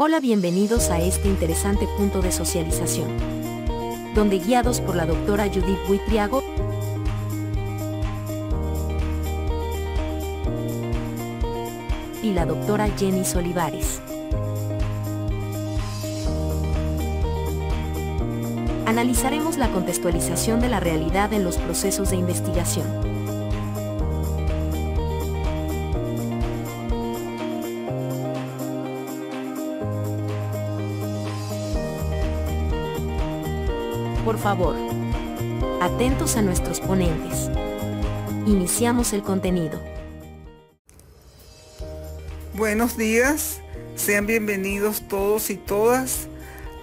Hola, bienvenidos a este interesante punto de socialización, donde guiados por la doctora Judith Buitriago y la doctora Jenny Olivares, analizaremos la contextualización de la realidad en los procesos de investigación. Por favor, atentos a nuestros ponentes. Iniciamos el contenido. Buenos días, sean bienvenidos todos y todas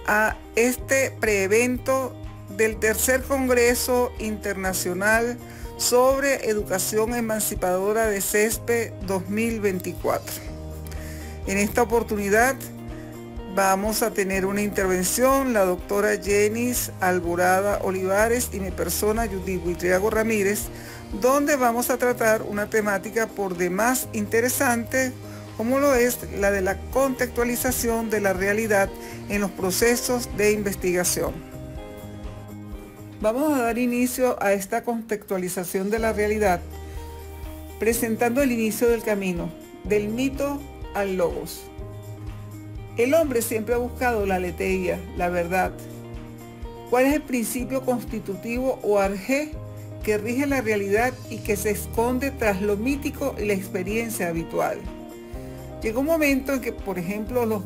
a este preevento del tercer Congreso Internacional sobre Educación Emancipadora de CESPE 2024. En esta oportunidad vamos a tener una intervención, la doctora Jenny Alborada Olivares y mi persona, Judith Buitriago Ramírez, donde vamos a tratar una temática por demás interesante, como lo es la de la contextualización de la realidad en los procesos de investigación. Vamos a dar inicio a esta contextualización de la realidad, presentando el inicio del camino, del mito al logos. El hombre siempre ha buscado la aletheia, la verdad. ¿Cuál es el principio constitutivo o arjé que rige la realidad y que se esconde tras lo mítico y la experiencia habitual? Llegó un momento en que, por ejemplo, los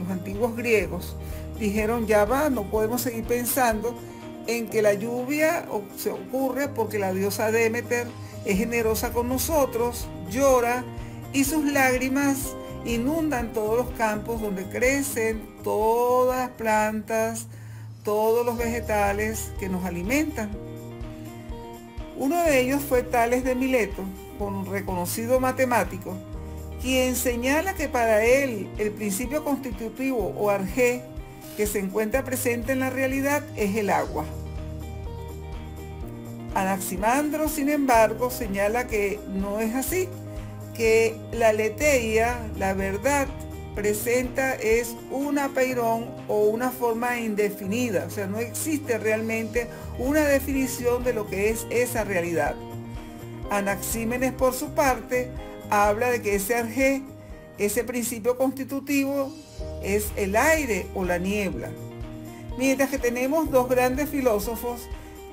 antiguos griegos, dijeron, ya va, no podemos seguir pensando en que la lluvia se ocurre porque la diosa Demeter es generosa con nosotros, llora y sus lágrimas inundan todos los campos donde crecen todas las plantas, todos los vegetales que nos alimentan. Uno de ellos fue Tales de Mileto, un reconocido matemático, quien señala que para él el principio constitutivo o arjé que se encuentra presente en la realidad es el agua. Anaximandro, sin embargo, señala que no es así, que la aletheia, la verdad, presenta es un apeirón o una forma indefinida, o sea, no existe realmente una definición de lo que es esa realidad. Anaxímenes, por su parte, habla de que ese arjé, ese principio constitutivo, es el aire o la niebla. Mientras que tenemos dos grandes filósofos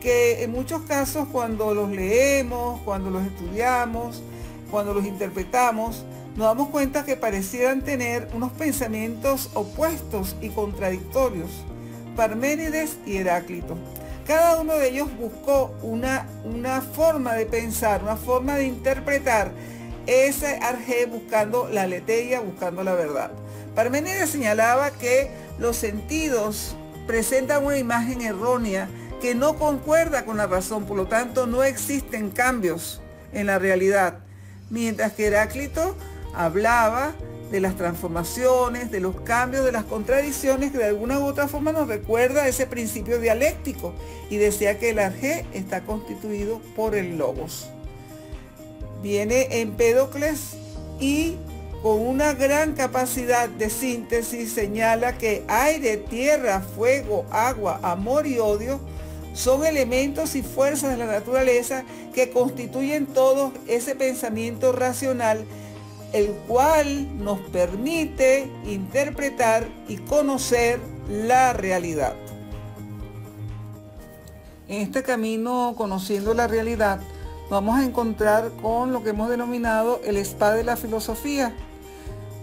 que en muchos casos cuando los leemos, cuando los estudiamos, cuando los interpretamos, nos damos cuenta que parecieran tener unos pensamientos opuestos y contradictorios, Parménides y Heráclito. Cada uno de ellos buscó una forma de pensar, una forma de interpretar ese arjé buscando la aletheia, buscando la verdad. Parménides señalaba que los sentidos presentan una imagen errónea que no concuerda con la razón, por lo tanto no existen cambios en la realidad. Mientras que Heráclito hablaba de las transformaciones, de los cambios, de las contradicciones, que de alguna u otra forma nos recuerda ese principio dialéctico, y decía que el arjé está constituido por el logos. Viene Empédocles y con una gran capacidad de síntesis señala que aire, tierra, fuego, agua, amor y odio son elementos y fuerzas de la naturaleza que constituyen todo ese pensamiento racional, el cual nos permite interpretar y conocer la realidad. En este camino, conociendo la realidad, vamos a encontrar con lo que hemos denominado el spa de la filosofía,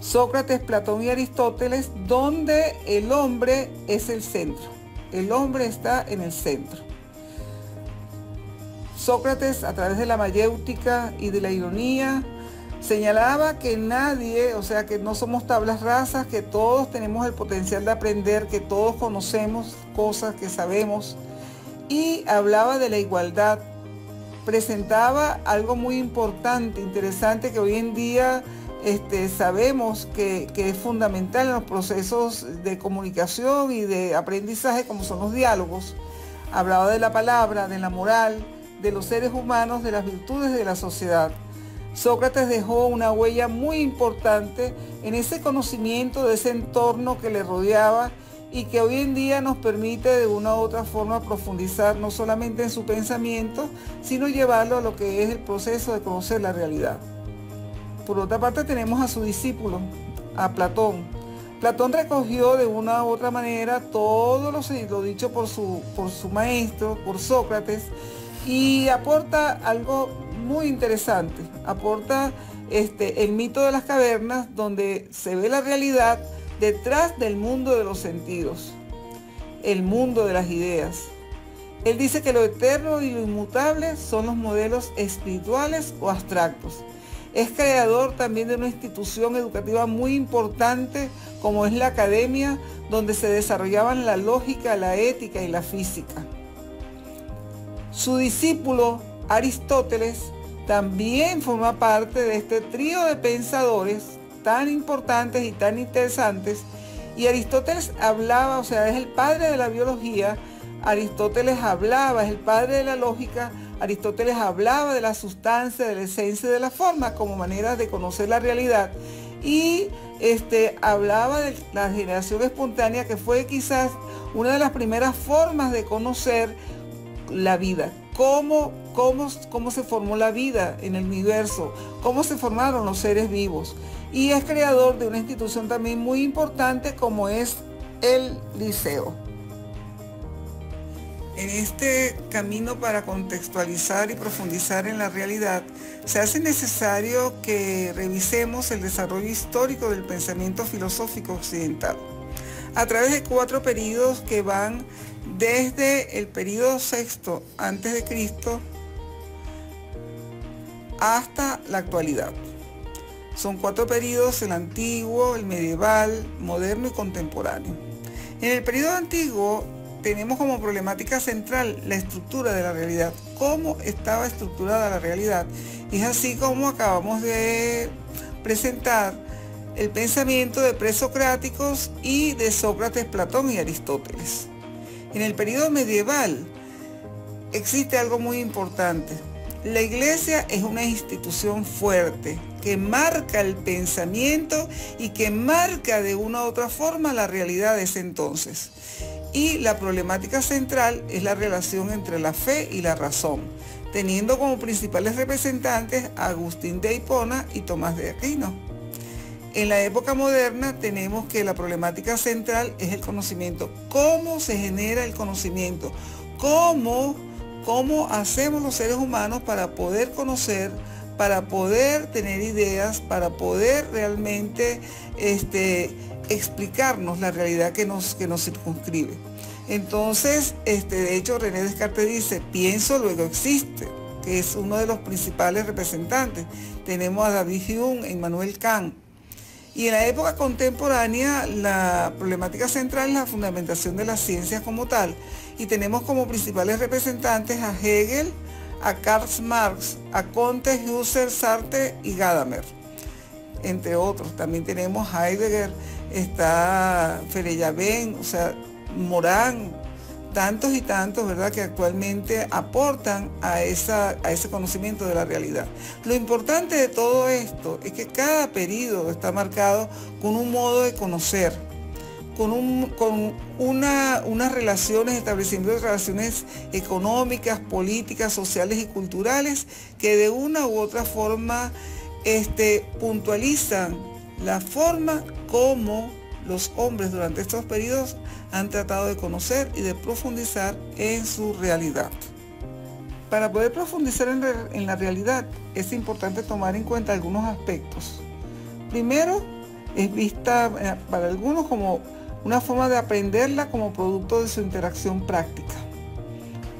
Sócrates, Platón y Aristóteles, donde el hombre es el centro. El hombre está en el centro. Sócrates, a través de la mayéutica y de la ironía, señalaba que nadie, o sea, que no somos tablas rasas, que todos tenemos el potencial de aprender, que todos conocemos cosas que sabemos, y hablaba de la igualdad. Presentaba algo muy importante, interesante, que hoy en día sabemos que es fundamental en los procesos de comunicación y de aprendizaje, como son los diálogos. Hablaba de la palabra, de la moral, de los seres humanos, de las virtudes de la sociedad. Sócrates dejó una huella muy importante en ese conocimiento de ese entorno que le rodeaba y que hoy en día nos permite de una u otra forma profundizar no solamente en su pensamiento, sino llevarlo a lo que es el proceso de conocer la realidad. Por otra parte tenemos a su discípulo, a Platón. Platón recogió de una u otra manera todo lo dicho por su maestro, por Sócrates, y aporta algo muy interesante. Aporta el mito de las cavernas, donde se ve la realidad detrás del mundo de los sentidos, el mundo de las ideas. Él dice que lo eterno y lo inmutable son los modelos espirituales o abstractos. Es creador también de una institución educativa muy importante como es la academia, donde se desarrollaban la lógica, la ética y la física. Su discípulo Aristóteles también forma parte de este trío de pensadores tan importantes y tan interesantes. Y Aristóteles hablaba, o sea, es el padre de la biología. Aristóteles hablaba, es el padre de la lógica. Aristóteles hablaba de la sustancia, de la esencia y de la forma como maneras de conocer la realidad. Y hablaba de la generación espontánea, que fue quizás una de las primeras formas de conocer la vida. Cómo se formó la vida en el universo, cómo se formaron los seres vivos. Y es creador de una institución también muy importante como es el Liceo. En este camino para contextualizar y profundizar en la realidad, se hace necesario que revisemos el desarrollo histórico del pensamiento filosófico occidental, a través de 4 períodos que van desde el período sexto antes de Cristo hasta la actualidad. Son 4 períodos: el antiguo, el medieval, moderno y contemporáneo. En el período antiguo tenemos como problemática central la estructura de la realidad, cómo estaba estructurada la realidad. Y es así como acabamos de presentar el pensamiento de presocráticos y de Sócrates, Platón y Aristóteles. En el período medieval existe algo muy importante. La Iglesia es una institución fuerte que marca el pensamiento y que marca de una u otra forma la realidad de ese entonces. Y la problemática central es la relación entre la fe y la razón, teniendo como principales representantes a Agustín de Hipona y Tomás de Aquino. En la época moderna tenemos que la problemática central es el conocimiento. ¿Cómo se genera el conocimiento? ¿Cómo hacemos los seres humanos para poder conocer, para poder tener ideas, para poder realmente explicarnos la realidad que nos circunscribe? Entonces, de hecho, René Descartes dice, pienso, luego existe, que es uno de los principales representantes. Tenemos a David Hume, Immanuel Kant. Y en la época contemporánea, la problemática central es la fundamentación de las ciencias como tal. Y tenemos como principales representantes a Hegel, a Karl Marx, a Comte, Husserl, Sartre y Gadamer, entre otros. También tenemos Heidegger, está Feyerabend, o sea, Morán, tantos y tantos, ¿verdad?, que actualmente aportan a ese conocimiento de la realidad. Lo importante de todo esto es que cada periodo está marcado con un modo de conocer, con unas relaciones, establecimiento de relaciones económicas, políticas, sociales y culturales que de una u otra forma puntualizan la forma como los hombres durante estos periodos han tratado de conocer y de profundizar en su realidad. Para poder profundizar en la realidad es importante tomar en cuenta algunos aspectos. Primero, es vista para algunos como una forma de aprenderla como producto de su interacción práctica.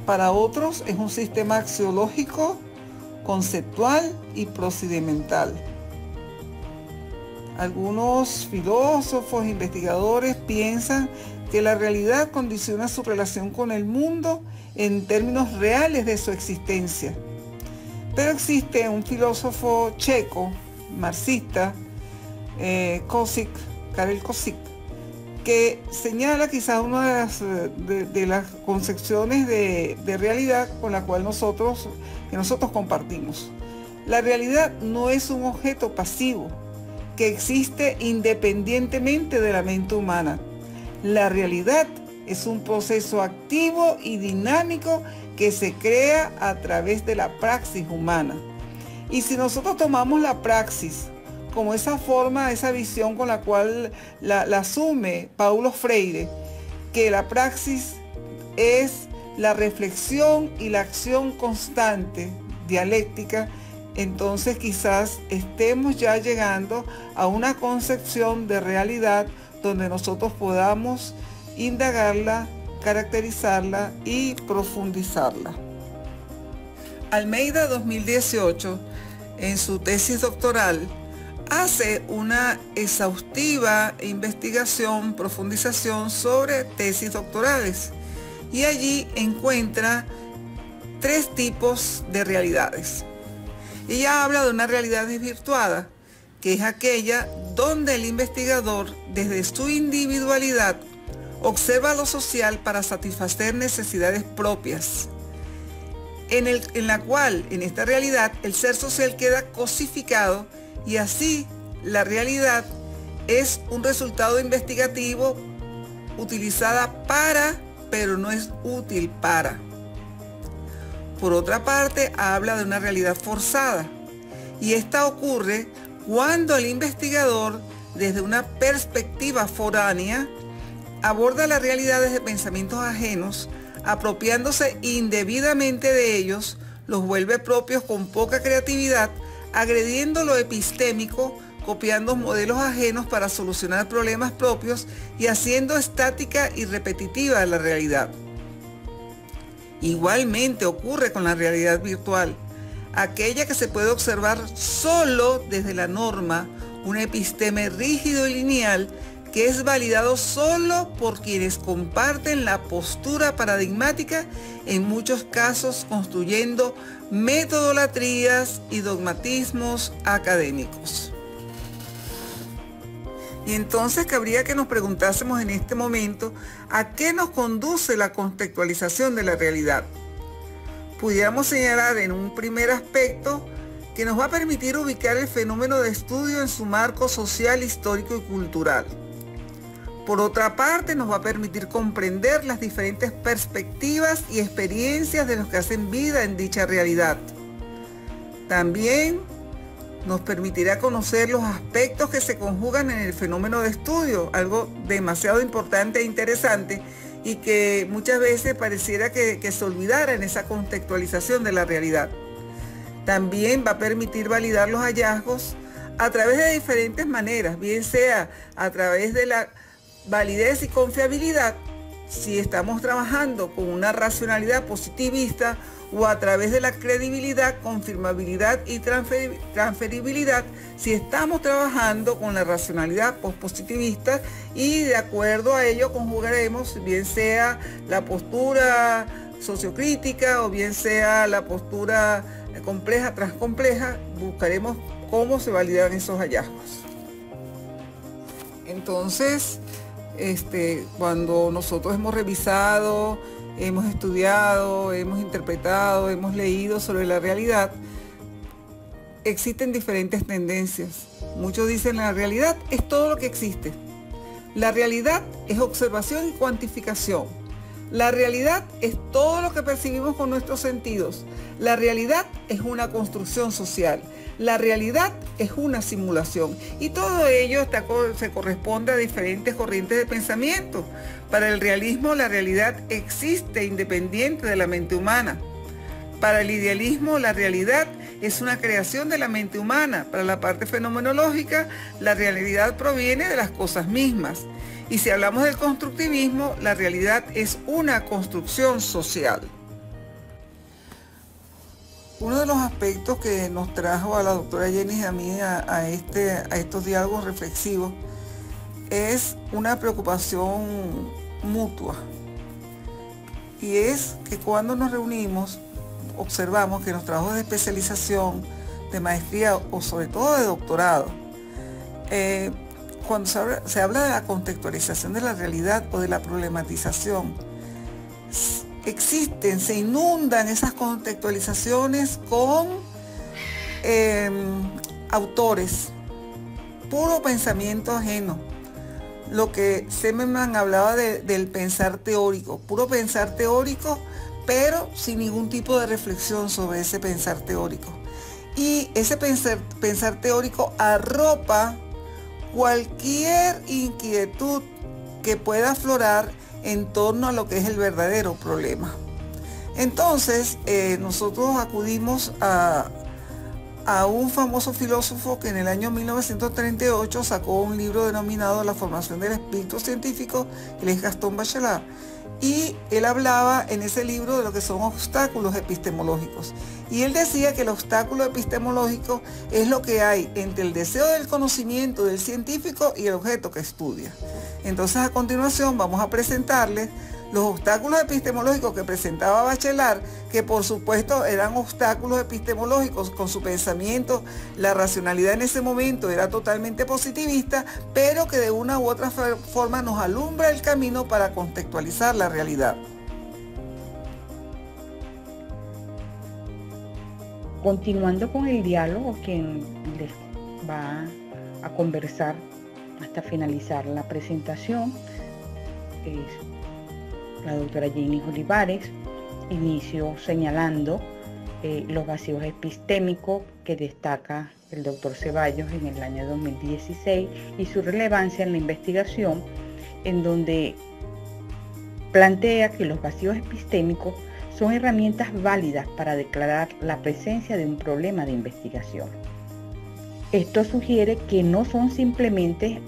Para otros es un sistema axiológico, conceptual y procedimental. Algunos filósofos, investigadores piensan que la realidad condiciona su relación con el mundo en términos reales de su existencia. Pero existe un filósofo checo, marxista, Karel Kozik, que señala quizás una de las concepciones de realidad con la cual nosotros compartimos. La realidad no es un objeto pasivo que existe independientemente de la mente humana. La realidad es un proceso activo y dinámico que se crea a través de la praxis humana. Y si nosotros tomamos la praxis como esa forma, esa visión con la cual la asume Paulo Freire, que la praxis es la reflexión y la acción constante, dialéctica, entonces quizás estemos ya llegando a una concepción de realidad donde nosotros podamos indagarla, caracterizarla y profundizarla. Almeida 2018, en su tesis doctoral, hace una exhaustiva investigación, profundización sobre tesis doctorales y allí encuentra 3 tipos de realidades. Ella habla de una realidad desvirtuada, que es aquella donde el investigador, desde su individualidad, observa lo social para satisfacer necesidades propias, en la cual, en esta realidad, el ser social queda cosificado y así la realidad es un resultado investigativo utilizada para, pero no es útil para. Por otra parte, habla de una realidad forzada y esta ocurre cuando el investigador, desde una perspectiva foránea, aborda la realidad desde pensamientos ajenos, apropiándose indebidamente de ellos, los vuelve propios con poca creatividad, agrediendo lo epistémico, copiando modelos ajenos para solucionar problemas propios y haciendo estática y repetitiva la realidad. Igualmente ocurre con la realidad virtual, aquella que se puede observar solo desde la norma, un episteme rígido y lineal que es validado solo por quienes comparten la postura paradigmática, en muchos casos construyendo metodolatrías y dogmatismos académicos. Y entonces cabría que nos preguntásemos en este momento a qué nos conduce la contextualización de la realidad. Pudiéramos señalar en un primer aspecto que nos va a permitir ubicar el fenómeno de estudio en su marco social, histórico y cultural. Por otra parte, nos va a permitir comprender las diferentes perspectivas y experiencias de los que hacen vida en dicha realidad. También nos permitirá conocer los aspectos que se conjugan en el fenómeno de estudio, algo demasiado importante e interesante y que muchas veces pareciera que se olvidara en esa contextualización de la realidad. También va a permitir validar los hallazgos a través de diferentes maneras, bien sea a través de la validez y confiabilidad, si estamos trabajando con una racionalidad positivista, o a través de la credibilidad, confirmabilidad y transferibilidad, si estamos trabajando con la racionalidad pospositivista, y de acuerdo a ello conjugaremos bien sea la postura sociocrítica o bien sea la postura compleja tras compleja, buscaremos cómo se validan esos hallazgos. Entonces, cuando nosotros hemos revisado, hemos estudiado, hemos interpretado, hemos leído sobre la realidad, existen diferentes tendencias. Muchos dicen la realidad es todo lo que existe. La realidad es observación y cuantificación. La realidad es todo lo que percibimos con nuestros sentidos. La realidad es una construcción social. La realidad es una simulación. Y todo ello se corresponde a diferentes corrientes de pensamiento. Para el realismo, la realidad existe independiente de la mente humana. Para el idealismo, la realidad es una creación de la mente humana. Para la parte fenomenológica, la realidad proviene de las cosas mismas. Y si hablamos del constructivismo, la realidad es una construcción social. Uno de los aspectos que nos trajo a la doctora Jenny y a mí a estos diálogos reflexivos es una preocupación mutua. Y es que cuando nos reunimos, observamos que en los trabajos de especialización, de maestría o sobre todo de doctorado, cuando se habla de la contextualización de la realidad o de la problematización, se inundan esas contextualizaciones con autores, puro pensamiento ajeno. Lo que Semelman hablaba del pensar teórico, puro pensar teórico, pero sin ningún tipo de reflexión sobre ese pensar teórico. Y ese pensar teórico arropa cualquier inquietud que pueda aflorar en torno a lo que es el verdadero problema. Entonces, nosotros acudimos a un famoso filósofo que en el año 1938 sacó un libro denominado La formación del espíritu científico, él es Gastón Bachelard, y él hablaba en ese libro de lo que son obstáculos epistemológicos. Y él decía que el obstáculo epistemológico es lo que hay entre el deseo del conocimiento del científico y el objeto que estudia. Entonces, a continuación vamos a presentarles los obstáculos epistemológicos que presentaba Bachelard, que por supuesto eran obstáculos epistemológicos con su pensamiento. La racionalidad en ese momento era totalmente positivista, pero que de una u otra forma nos alumbra el camino para contextualizar la realidad. Continuando con el diálogo, quien les va a conversar hasta finalizar la presentación es la doctora Jenny Olivares. Inicio señalando los vacíos epistémicos que destaca el doctor Ceballos en el año 2016 y su relevancia en la investigación, en donde plantea que los vacíos epistémicos son herramientas válidas para declarar la presencia de un problema de investigación. Esto sugiere que no son simplemente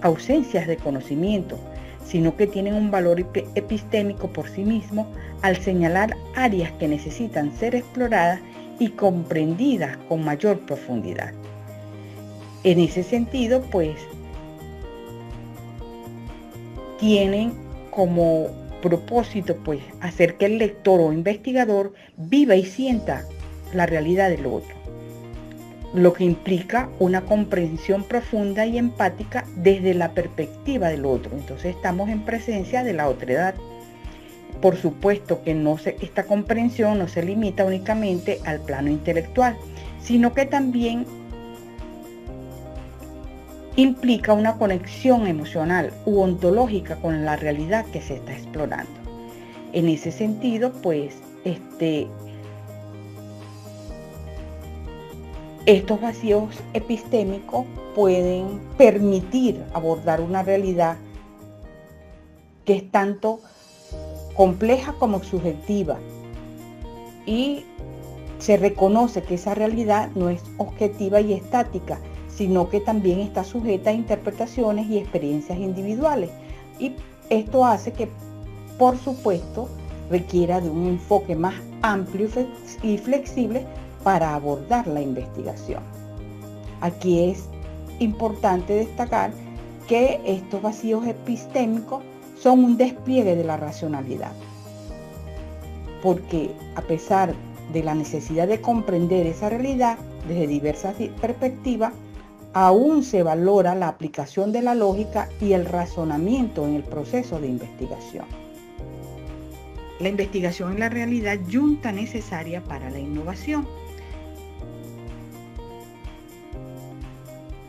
ausencias de conocimiento, sino que tienen un valor epistémico por sí mismo al señalar áreas que necesitan ser exploradas y comprendidas con mayor profundidad. En ese sentido, pues, tienen como propósito, pues, hacer que el lector o investigador viva y sienta la realidad del otro, lo que implica una comprensión profunda y empática desde la perspectiva del otro. Entonces estamos en presencia de la otredad. Por supuesto que esta comprensión no se limita únicamente al plano intelectual, sino que también implica una conexión emocional u ontológica con la realidad que se está explorando. En ese sentido, pues, estos vacíos epistémicos pueden permitir abordar una realidad que es tanto compleja como subjetiva, y se reconoce que esa realidad no es objetiva y estática, sino que también está sujeta a interpretaciones y experiencias individuales. Y esto hace que, por supuesto, requiera de un enfoque más amplio y flexible para abordar la investigación. Aquí es importante destacar que estos vacíos epistémicos son un despliegue de la racionalidad, porque a pesar de la necesidad de comprender esa realidad desde diversas perspectivas, aún se valora la aplicación de la lógica y el razonamiento en el proceso de investigación. La investigación es la realidad yunta necesaria para la innovación.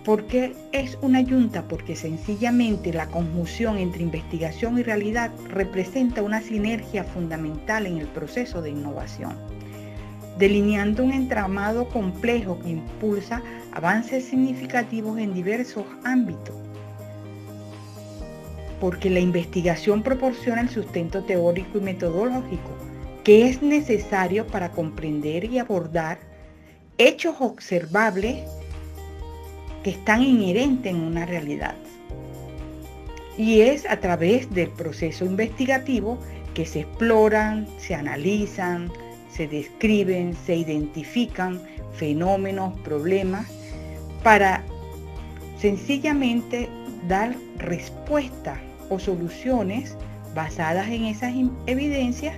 ¿Por qué es una yunta? Porque sencillamente la conjunción entre investigación y realidad representa una sinergia fundamental en el proceso de innovación, delineando un entramado complejo que impulsa avances significativos en diversos ámbitos. Porque la investigación proporciona el sustento teórico y metodológico que es necesario para comprender y abordar hechos observables que están inherentes en una realidad. Y es a través del proceso investigativo que se exploran, se analizan, se describen, se identifican fenómenos, problemas, para sencillamente dar respuesta o soluciones basadas en esas evidencias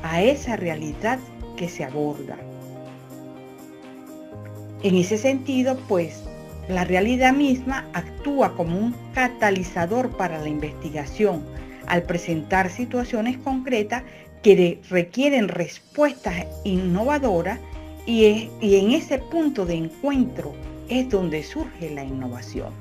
a esa realidad que se aborda. En ese sentido, pues, la realidad misma actúa como un catalizador para la investigación al presentar situaciones concretas que requieren respuestas innovadoras Y en ese punto de encuentro es donde surge la innovación.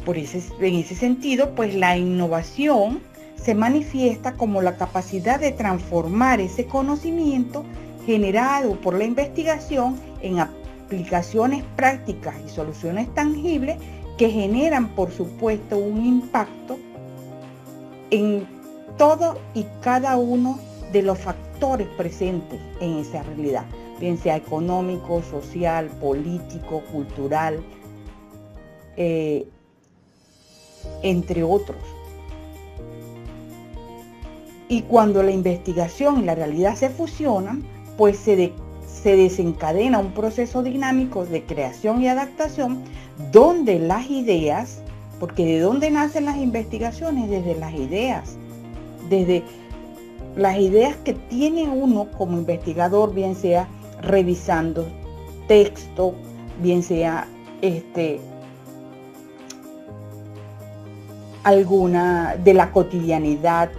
En ese sentido, pues la innovación se manifiesta como la capacidad de transformar ese conocimiento generado por la investigación en aplicaciones prácticas y soluciones tangibles que generan, por supuesto, un impacto en todo y cada uno de los factores presentes en esa realidad, bien sea económico, social, político, cultural, entre otros. Y cuando la investigación y la realidad se fusionan, pues se desencadena un proceso dinámico de creación y adaptación donde las ideas, porque ¿de dónde nacen las investigaciones? Desde las ideas que tiene uno como investigador, bien sea revisando texto, bien sea alguna de la cotidianidad,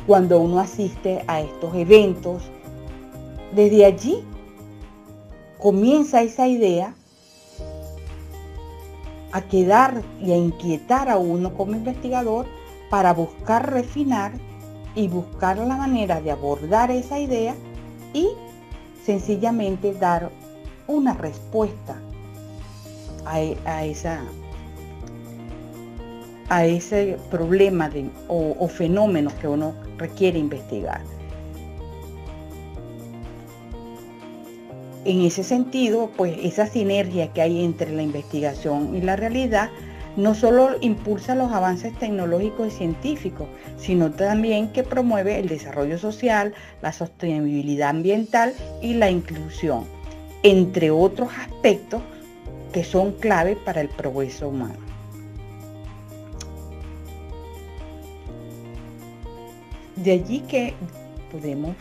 cuando uno asiste a estos eventos. Desde allí comienza esa idea a quedar y a inquietar a uno como investigador para buscar refinar y buscar la manera de abordar esa idea y sencillamente dar una respuesta a ese problema o fenómeno que uno requiere investigar. En ese sentido, pues esa sinergia que hay entre la investigación y la realidad no solo impulsa los avances tecnológicos y científicos, sino también que promueve el desarrollo social, la sostenibilidad ambiental y la inclusión, entre otros aspectos que son clave para el progreso humano. De allí que podemos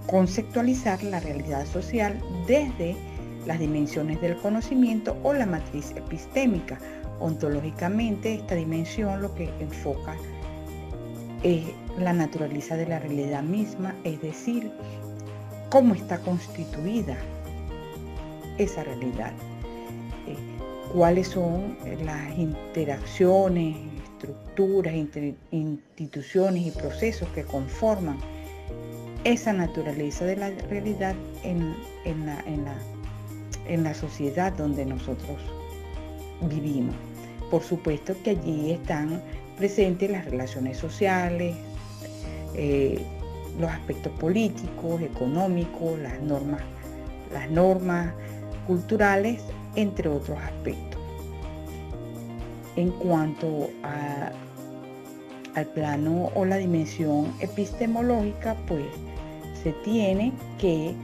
conceptualizar la realidad social desde las dimensiones del conocimiento o la matriz epistémica. Ontológicamente, esta dimensión lo que enfoca es la naturaleza de la realidad misma, es decir, cómo está constituida esa realidad, cuáles son las interacciones, estructuras, instituciones y procesos que conforman esa naturaleza de la realidad en la sociedad donde nosotros vivimos. Por supuesto que allí están presentes las relaciones sociales, los aspectos políticos, económicos, las normas culturales, entre otros aspectos. En cuanto al plano o la dimensión epistemológica, pues se tiene que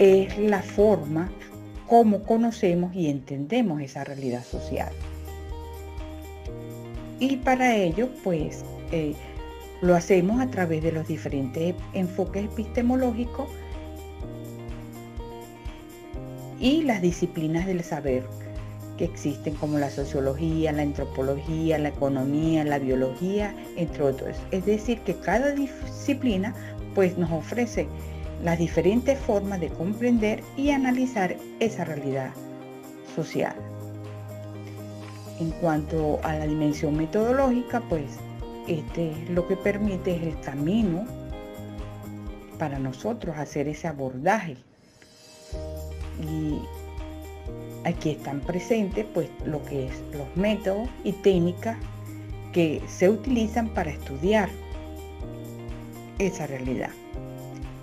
es la forma como conocemos y entendemos esa realidad social. Y para ello, pues, lo hacemos a través de los diferentes enfoques epistemológicos y las disciplinas del saber que existen, como la sociología, la antropología, la economía, la biología, entre otros. Es decir, que cada disciplina pues nos ofrece las diferentes formas de comprender y analizar esa realidad social. En cuanto a la dimensión metodológica, pues lo que permite es el camino para nosotros hacer ese abordaje. Y aquí están presentes pues lo que es los métodos y técnicas que se utilizan para estudiar esa realidad.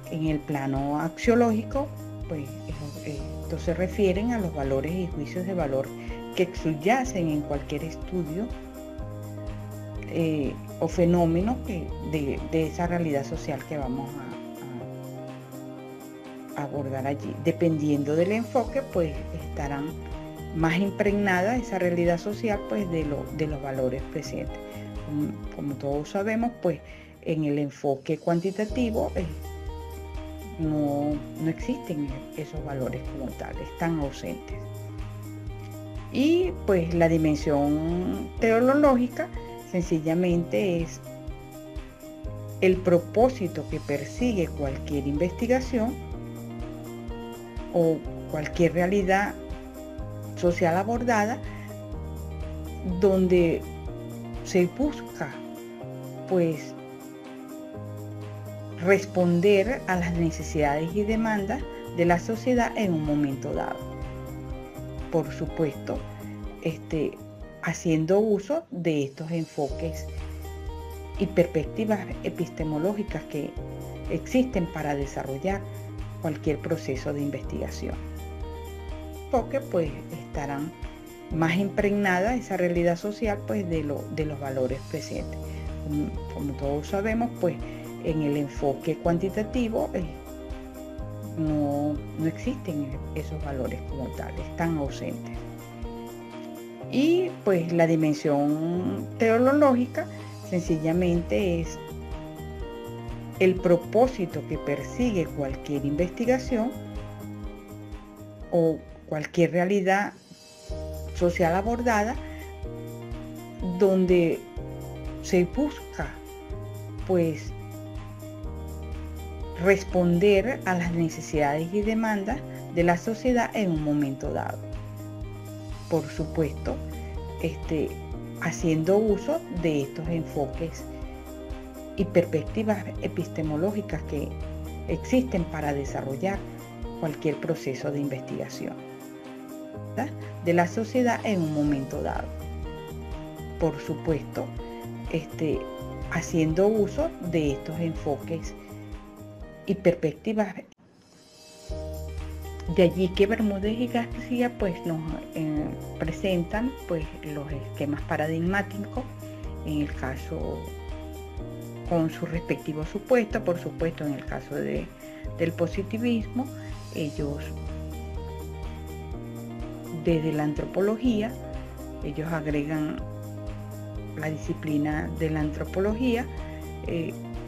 En el plano axiológico, pues estos se refieren a los valores y juicios de valor que subyacen en cualquier estudio o fenómeno de esa realidad social que vamos a abordar allí. Dependiendo del enfoque, pues estarán más impregnada esa realidad social pues de los valores presentes. Como todos sabemos, pues en el enfoque cuantitativo no existen esos valores como tales, están ausentes. Y pues la dimensión teleológica sencillamente es el propósito que persigue cualquier investigación o cualquier realidad social abordada, donde se busca pues responder a las necesidades y demandas de la sociedad en un momento dado. Por supuesto, haciendo uso de estos enfoques y perspectivas epistemológicas que existen para desarrollar cualquier proceso de investigación, porque pues estarán más impregnada esa realidad social pues de los valores presentes. Como todos sabemos, pues en el enfoque cuantitativo no existen esos valores como tales, están ausentes. Y pues la dimensión teleológica sencillamente es el propósito que persigue cualquier investigación o cualquier realidad social abordada, donde se busca pues responder a las necesidades y demandas de la sociedad en un momento dado. Por supuesto, haciendo uso de estos enfoques y perspectivas epistemológicas que existen para desarrollar cualquier proceso de investigación, ¿verdad?, de la sociedad en un momento dado. Por supuesto, haciendo uso de estos enfoques y perspectivas. De allí que Bermúdez y García pues nos presentan pues los esquemas paradigmáticos, en el caso con su respectivo supuesto. Por supuesto, en el caso del positivismo, ellos desde la antropología, ellos agregan la disciplina de la antropología,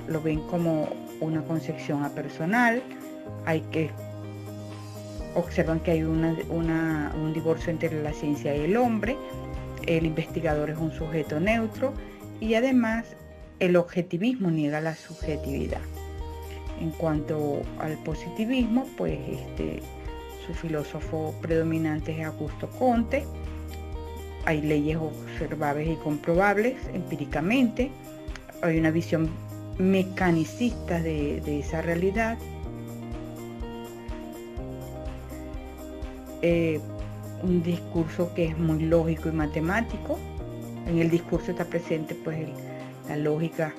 lo ven como una concepción apersonal. Observan que hay un divorcio entre la ciencia y el hombre, el investigador es un sujeto neutro y además el objetivismo niega la subjetividad. En cuanto al positivismo, pues su filósofo predominante es Augusto Comte. Hay leyes observables y comprobables empíricamente. Hay una visión mecanicista de esa realidad. Un discurso que es muy lógico y matemático. En el discurso está presente pues la lógica,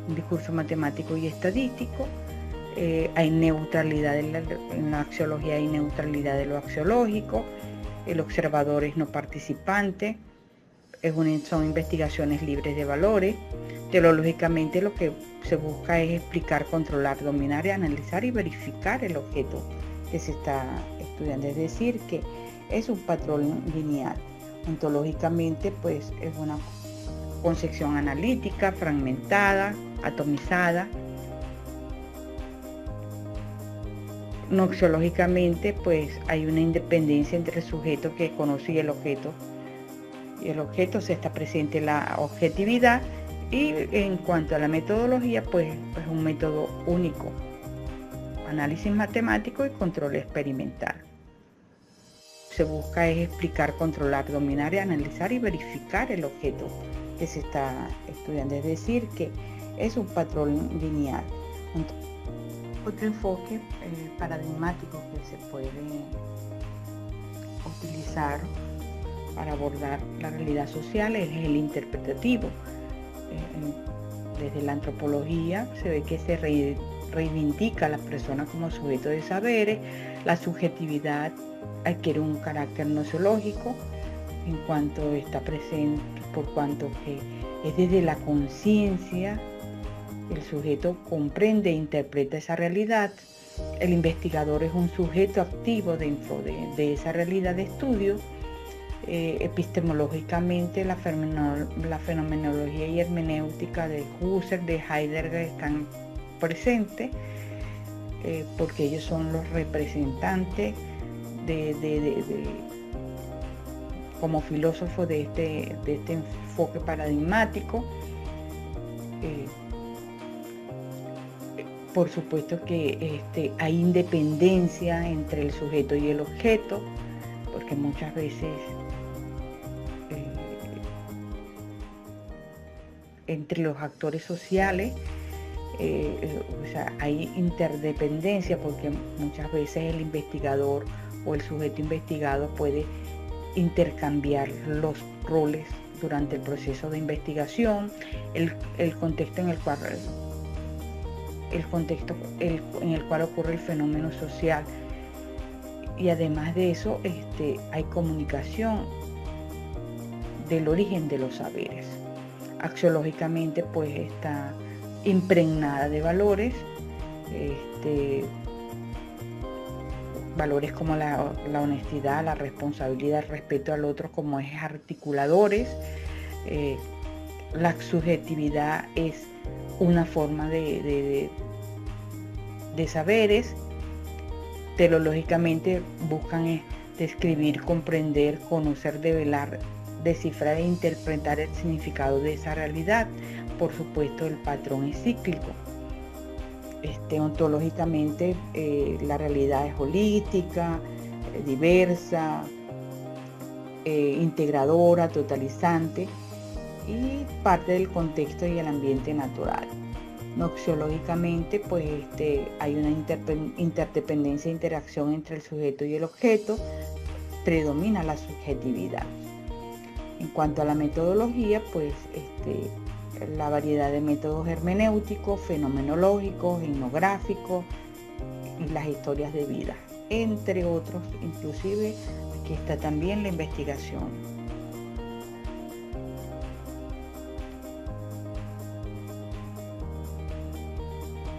un discurso matemático y estadístico. Hay neutralidad en la axiología, hay neutralidad de lo axiológico. El observador es no participante. Son investigaciones libres de valores. Teleológicamente lo que se busca es explicar, controlar, dominar y analizar y verificar el objeto que se está estudiando, es decir, que es un patrón lineal. Ontológicamente pues es una concepción analítica, fragmentada, atomizada. Noxiológicamente pues hay una independencia entre el sujeto que conoce y el objeto se está presente la objetividad. Y en cuanto a la metodología, pues es un método único, análisis matemático y control experimental. Se busca es explicar, controlar, dominar y analizar y verificar el objeto que se está estudiando, es decir, que es un patrón lineal. Otro enfoque paradigmático que se puede utilizar para abordar la realidad social es el interpretativo. Desde la antropología se ve que se reivindica a la persona como sujeto de saberes. La subjetividad adquiere un carácter nociológico en cuanto está presente, por cuanto que es desde la conciencia el sujeto comprende e interpreta esa realidad. El investigador es un sujeto activo dentro de esa realidad de estudio. Epistemológicamente la fenomenología y hermenéutica de Husserl, de Heidegger están presentes, porque ellos son los representantes como filósofos de este enfoque paradigmático. Por supuesto que hay independencia entre el sujeto y el objeto, porque muchas veces entre los actores sociales hay interdependencia, porque muchas veces el investigador o el sujeto investigado puede intercambiar los roles durante el proceso de investigación, el contexto en el cual ocurre el fenómeno social, y además de eso hay comunicación del origen de los saberes. Axiológicamente pues está impregnada de valores, valores como la honestidad, la responsabilidad, el respeto al otro como ejes articuladores. La subjetividad es una forma de saberes. Teleológicamente buscan describir, comprender, conocer, develar, descifrar e interpretar el significado de esa realidad. Por supuesto, el patrón es cíclico. Ontológicamente la realidad es holística, diversa, integradora, totalizante y parte del contexto y el ambiente natural. Noxiológicamente pues hay una interdependencia e interacción entre el sujeto y el objeto, predomina la subjetividad. En cuanto a la metodología, pues la variedad de métodos hermenéuticos, fenomenológicos, etnográficos y las historias de vida, entre otros. Inclusive aquí está también la investigación.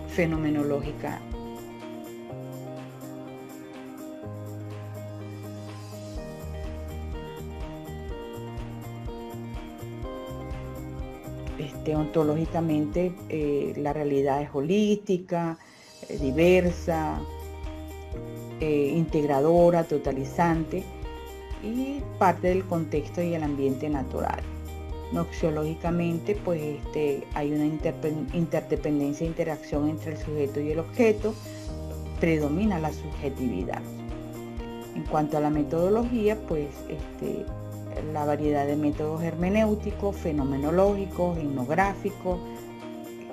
Fenomenológica. Ontológicamente la realidad es holística, diversa, integradora, totalizante y parte del contexto y el ambiente natural. Noxiológicamente pues hay una interdependencia e interacción entre el sujeto y el objeto, predomina la subjetividad. En cuanto a la metodología, pues la variedad de métodos hermenéuticos, fenomenológicos, etnográficos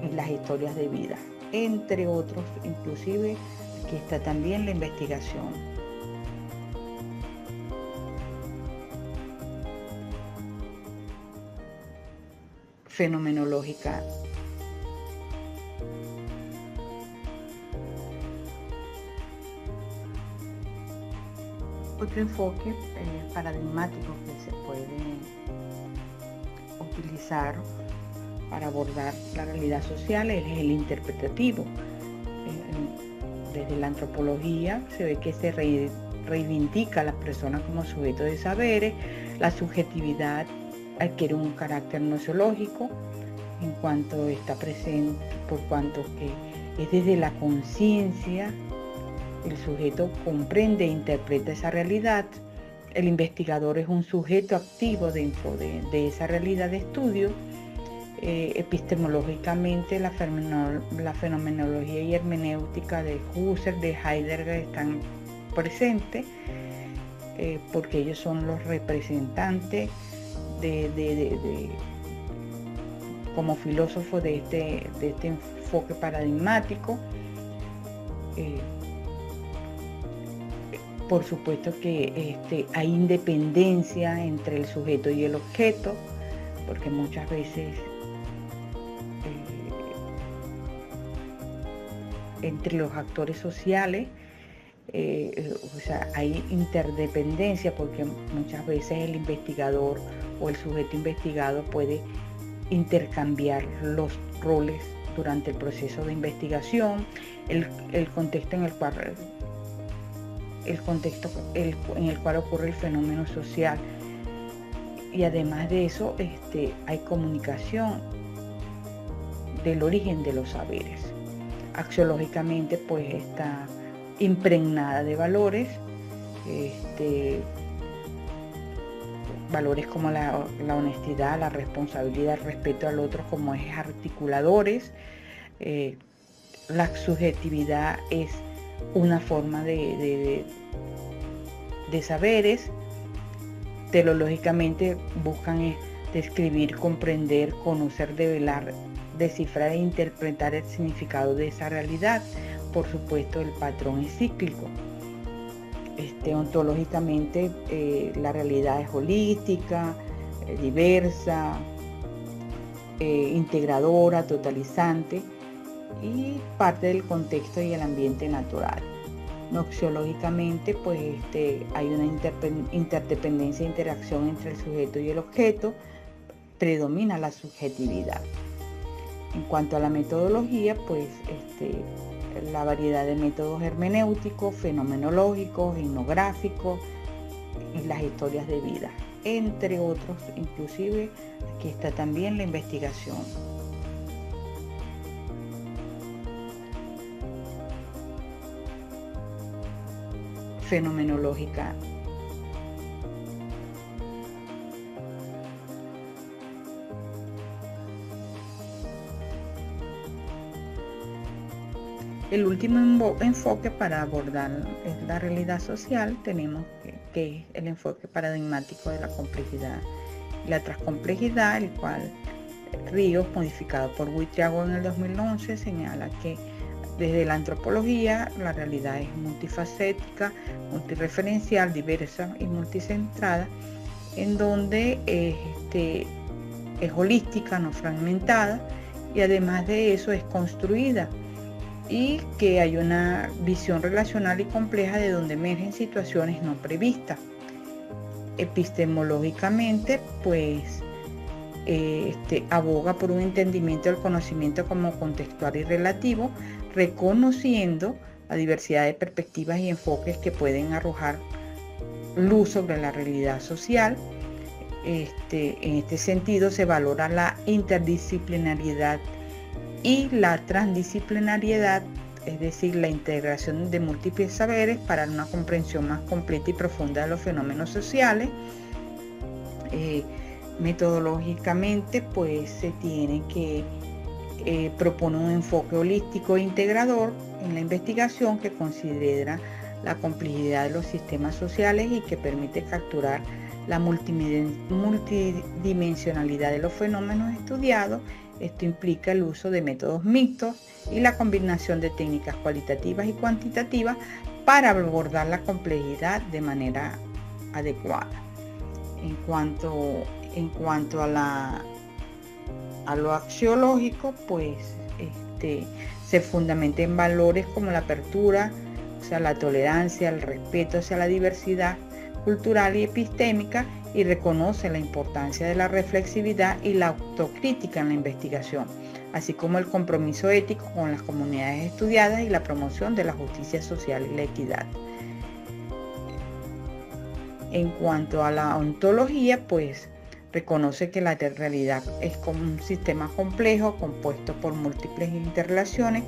y las historias de vida, entre otros. Inclusive aquí está también la investigación. Fenomenológica. Otro enfoque paradigmático que se puede utilizar para abordar la realidad social es el interpretativo. Desde la antropología se ve que se reivindica a las personas como sujetos de saberes. La subjetividad adquiere un carácter nociológico en cuanto está presente, por cuanto que es desde la conciencia el sujeto comprende e interpreta esa realidad. El investigador es un sujeto activo dentro de esa realidad de estudio. Epistemológicamente la fenomenología y hermenéutica de Husserl, de Heidegger están presentes porque ellos son los representantes como filósofos de este enfoque paradigmático. Por supuesto que hay independencia entre el sujeto y el objeto, porque muchas veces entre los actores sociales hay interdependencia, porque muchas veces el investigador o el sujeto investigado puede intercambiar los roles durante el proceso de investigación, el contexto en el cual ocurre el fenómeno social, y además de eso hay comunicación del origen de los saberes. Axiológicamente pues está impregnada de valores, valores como la honestidad, la responsabilidad, el respeto al otro como ejes articuladores. la subjetividad es una forma de saberes. Teleológicamente buscan describir, comprender, conocer, develar, descifrar e interpretar el significado de esa realidad. Por supuesto, el patrón es cíclico. Ontológicamente, la realidad es holística, diversa, integradora, totalizante y parte del contexto y el ambiente natural. Noxiológicamente, pues hay una interdependencia e interacción entre el sujeto y el objeto, predomina la subjetividad. En cuanto a la metodología, pues la variedad de métodos hermenéuticos, fenomenológicos, etnográficos y las historias de vida, entre otros. Inclusive aquí está también la investigación. Fenomenológica. El último enfoque para abordar la realidad social tenemos que es el enfoque paradigmático de la complejidad y la transcomplejidad, el cual Ríos, modificado por Buitriago en el 2011, señala que desde la antropología la realidad es multifacética, multireferencial, diversa y multicentrada, en donde es holística, no fragmentada, y además de eso es construida, y que hay una visión relacional y compleja de donde emergen situaciones no previstas. Epistemológicamente, pues aboga por un entendimiento del conocimiento como contextual y relativo, reconociendo la diversidad de perspectivas y enfoques que pueden arrojar luz sobre la realidad social. En este sentido se valora la interdisciplinariedad y la transdisciplinariedad, es decir, la integración de múltiples saberes para una comprensión más completa y profunda de los fenómenos sociales. Metodológicamente, pues se tiene que propone un enfoque holístico e integrador en la investigación que considera la complejidad de los sistemas sociales y que permite capturar la multidimensionalidad de los fenómenos estudiados. Esto implica el uso de métodos mixtos y la combinación de técnicas cualitativas y cuantitativas para abordar la complejidad de manera adecuada. En cuanto a lo axiológico, pues se fundamenta en valores como la apertura, o sea, la tolerancia, el respeto hacia la diversidad cultural y epistémica, y reconoce la importancia de la reflexividad y la autocrítica en la investigación, así como el compromiso ético con las comunidades estudiadas y la promoción de la justicia social y la equidad. En cuanto a la ontología, pues reconoce que la realidad es como un sistema complejo compuesto por múltiples interrelaciones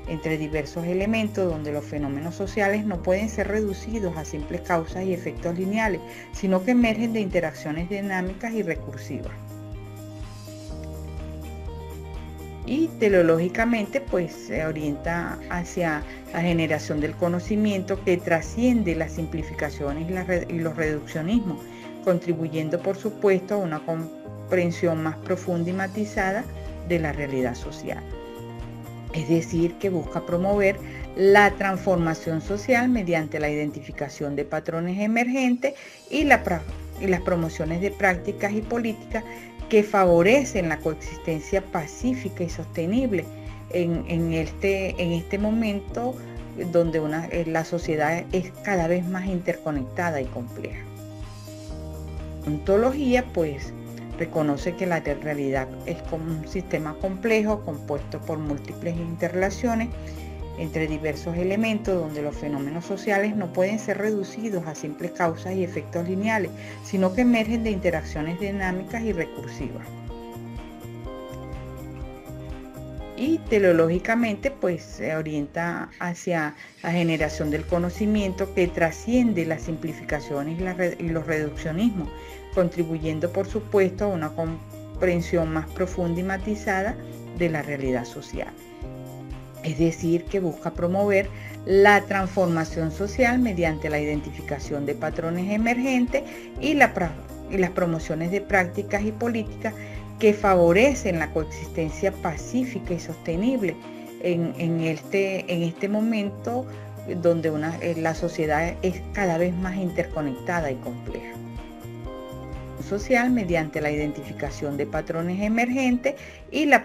entre diversos elementos, donde los fenómenos sociales no pueden ser reducidos a simples causas y efectos lineales, sino que emergen de interacciones dinámicas y recursivas. Y teleológicamente, pues se orienta hacia la generación del conocimiento que trasciende las simplificaciones y los reduccionismos, contribuyendo por supuesto a una comprensión más profunda y matizada de la realidad social. Es decir, que busca promover la transformación social mediante la identificación de patrones emergentes y las promociones de prácticas y políticas que favorecen la coexistencia pacífica y sostenible en este momento donde la sociedad es cada vez más interconectada y compleja. Ontología, pues, reconoce que la realidad es como un sistema complejo compuesto por múltiples interrelaciones entre diversos elementos, donde los fenómenos sociales no pueden ser reducidos a simples causas y efectos lineales, sino que emergen de interacciones dinámicas y recursivas. Y teleológicamente, pues se orienta hacia la generación del conocimiento que trasciende las simplificaciones y los reduccionismos, contribuyendo por supuesto a una comprensión más profunda y matizada de la realidad social. es decir, que busca promover la transformación social mediante la identificación de patrones emergentes y las promociones de prácticas y políticas que favorecen la coexistencia pacífica y sostenible en este momento donde la sociedad es cada vez más interconectada y compleja. Social mediante la identificación de patrones emergentes y las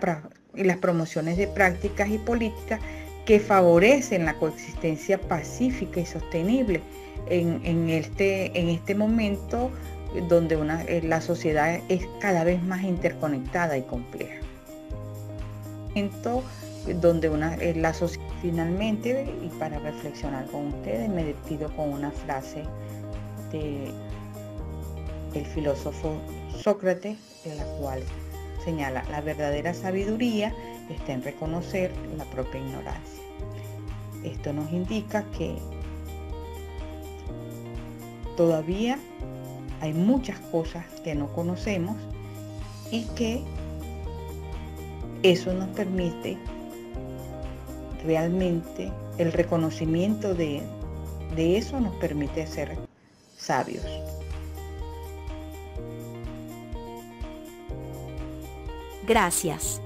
promociones de prácticas y políticas que favorecen la coexistencia pacífica y sostenible en este momento donde la sociedad es cada vez más interconectada y compleja. Finalmente, y para reflexionar con ustedes, me despido con una frase del filósofo Sócrates, de la cual señala: la verdadera sabiduría está en reconocer la propia ignorancia. Esto nos indica que todavía hay muchas cosas que no conocemos y que eso nos permite realmente, el reconocimiento de eso nos permite ser sabios. Gracias.